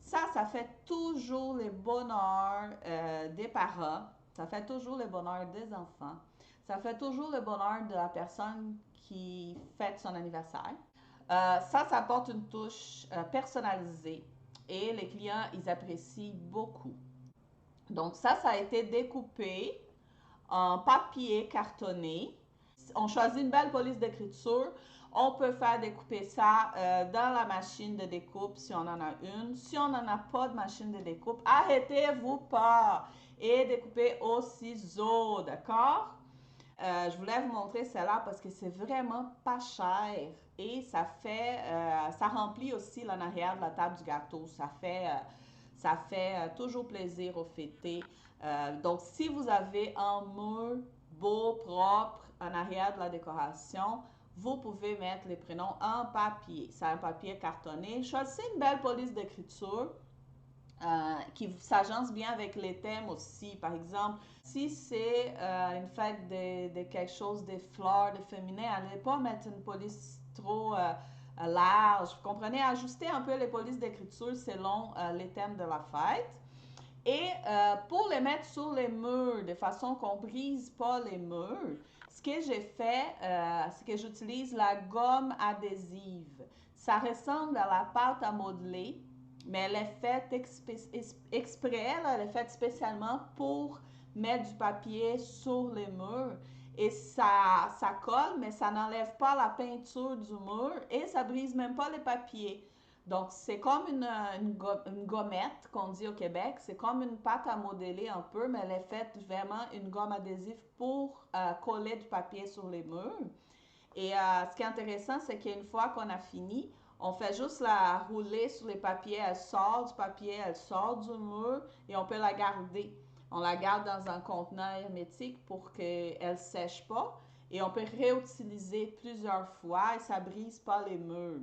Ça fait toujours le bonheur des parents. Ça fait toujours le bonheur des enfants. Ça fait toujours le bonheur de la personne qui fête son anniversaire. Ça apporte une touche personnalisée et les clients, ils apprécient beaucoup. Donc ça a été découpé en papier cartonné. On choisit une belle police d'écriture. On peut faire découper ça dans la machine de découpe si on en a une. Si on n'en a pas de machine de découpe, arrêtez-vous pas et découpez au ciseau, d'accord? Je voulais vous montrer celle-là parce que c'est vraiment pas cher et ça remplit aussi l'en arrière de la table du gâteau. Ça fait toujours plaisir au fêté. Donc, si vous avez un mur beau, propre, en arrière de la décoration, vous pouvez mettre les prénoms en papier. C'est un papier cartonné. Choisissez une belle police d'écriture qui s'agence bien avec les thèmes aussi. Par exemple, si c'est une fête de quelque chose de fleurs, de féminin, allez pas mettre une police trop large. Vous comprenez? Ajuster un peu les polices d'écriture selon les thèmes de la fête. Et pour les mettre sur les murs, de façon qu'on ne brise pas les murs, ce que j'ai fait, c'est que j'utilise la gomme adhésive. Ça ressemble à la pâte à modeler, mais elle est faite exprès, là, elle est faite spécialement pour mettre du papier sur les murs. Et ça colle, mais ça n'enlève pas la peinture du mur et ça brise même pas les papiers. Donc, c'est comme une gommette qu'on dit au Québec. C'est comme une pâte à modeler un peu, mais elle est faite vraiment une gomme adhésive pour coller du papier sur les murs. Et ce qui est intéressant, c'est qu'une fois qu'on a fini, on fait juste la rouler sur les papiers. Elle sort du papier, elle sort du mur et on peut la garder. On la garde dans un contenant hermétique pour qu'elle ne sèche pas. Et on peut réutiliser plusieurs fois et ça ne brise pas les murs.